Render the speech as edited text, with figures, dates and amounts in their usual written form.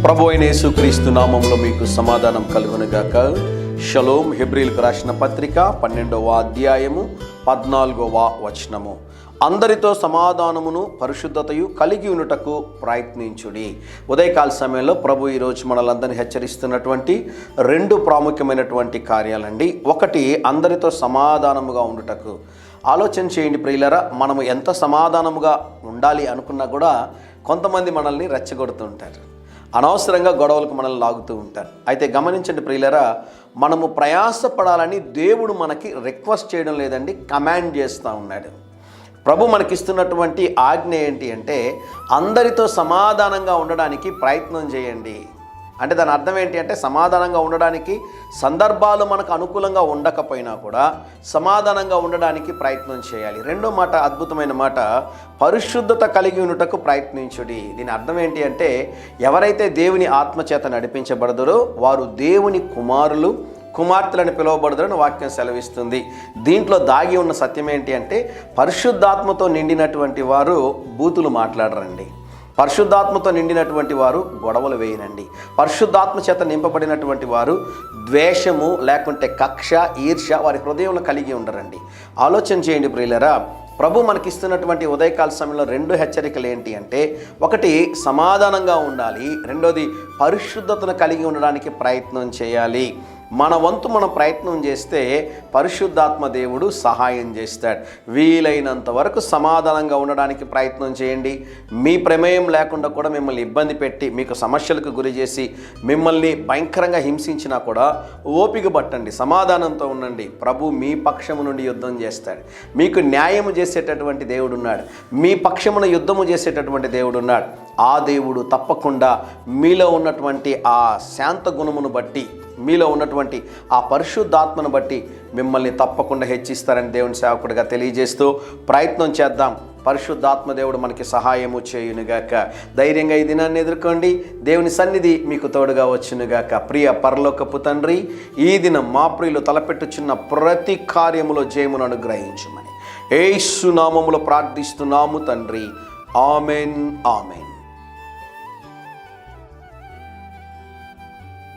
ప్రభు అయిన యేసుక్రీస్తు నామములో మీకు సమాధానం కలుగునుగాక. షలోమ్. హెబ్రీలకు రాసిన పత్రిక 12వ అధ్యాయము 14వ వచనము. అందరితో సమాధానమును పరిశుద్ధతయు కలిగి ఉండుటకు ప్రయత్నించుడి. ఉదయకాల సమయంలో ప్రభు ఈరోజు మనలందరినీ హెచ్చరిస్తున్నటువంటి రెండు ప్రాముఖ్యమైనటువంటి కార్యాలండి. ఒకటి, అందరితో సమాధానముగా ఉండుటకు. ఆలోచన చేయండి ప్రియులారా, మనము ఎంత సమాధానముగా ఉండాలి అనుకున్నా కూడా కొంతమంది మనల్ని రెచ్చగొడుతుంటారు, అనవసరంగా గొడవలకు మనల్ని లాగుతూ ఉంటారు. అయితే గమనించండి ప్రియులారా, మనము ప్రయాసపడాలని దేవుడు మనకి రిక్వెస్ట్ చేయడం లేదండి, కమాండ్ చేస్తూ ఉన్నాడు. ప్రభు మనకిస్తున్నటువంటి ఆజ్ఞ ఏంటి అంటే, అందరితో సమాధానంగా ఉండడానికి ప్రయత్నం చేయండి. అంటే దాని అర్థం ఏంటి అంటే, సమాధానంగా ఉండడానికి సందర్భాలు మనకు అనుకూలంగా ఉండకపోయినా కూడా సమాధానంగా ఉండడానికి ప్రయత్నం చేయాలి. రెండో మాట, అద్భుతమైన మాట, పరిశుద్ధత కలిగి ఉండుటకు ప్రయత్నించుడి. దీని అర్థం ఏంటి అంటే, ఎవరైతే దేవుని ఆత్మచేత నడిపించబడతారో వారు దేవుని కుమారులు కుమార్తెలను పిలువబడతారని వాక్యం సెలవిస్తుంది. దీంట్లో దాగి ఉన్న సత్యం ఏంటి అంటే, పరిశుద్ధాత్మతో నిండినటువంటి వారు బూతులు మాట్లాడరండి. పరిశుద్ధాత్మతో నిండినటువంటి వారు గొడవలు వేయనండి. పరిశుద్ధాత్మ చేత నింపబడినటువంటి వారు ద్వేషము లేకుంటే కక్ష, ఈర్ష్య వారి హృదయంలో కలిగి ఉండరండి. ఆలోచన చేయండి ప్రియులారా, ప్రభు మనకిస్తున్నటువంటి ఉదయకాల సమయంలో రెండు హెచ్చరికలు ఏంటి అంటే, ఒకటి సమాధానంగా ఉండాలి, రెండోది పరిశుద్ధతను కలిగి ఉండడానికి ప్రయత్నం చేయాలి. మన వంతు మనం ప్రయత్నం చేస్తే పరిశుద్ధాత్మ దేవుడు సహాయం చేస్తాడు. వీలైనంత వరకు సమాధానంగా ఉండడానికి ప్రయత్నం చేయండి. మీ ప్రమేయం లేకుండా కూడా మిమ్మల్ని ఇబ్బంది పెట్టి మీకు సమస్యలకు గురి చేసి మిమ్మల్ని భయంకరంగా హింసించినా కూడా ఓపిక పట్టండి, సమాధానంతో ఉండండి. ప్రభు మీ పక్షము నుండి యుద్ధం చేస్తాడు. మీకు న్యాయము చేసేటటువంటి దేవుడు ఉన్నాడు, మీ పక్షమున యుద్ధము చేసేటటువంటి దేవుడు ఉన్నాడు. ఆ దేవుడు తప్పకుండా మీలో ఉన్నటువంటి ఆ శాంత గుణమును బట్టి, మీలో ఉన్నటువంటి ఆ పరిశుద్ధాత్మను బట్టి మిమ్మల్ని తప్పకుండా హెచ్చిస్తారని దేవుని సేవకుడిగా తెలియజేస్తూ ప్రయత్నం చేద్దాం. పరిశుద్ధాత్మ దేవుడు మనకి సహాయము చేయునుగాక. ధైర్యంగా ఈ దినాన్ని ఎదుర్కోండి. దేవుని సన్నిధి మీకు తోడుగా వచ్చునుగాక. ప్రియ పరలోకపు తండ్రి, ఈ దినం మా ప్రియులు తలపెట్టుచున్న ప్రతి కార్యములో జయమును అనుగ్రహించుమని యేసు నామములో ప్రార్థిస్తున్నాము తండ్రి. Amen, amen.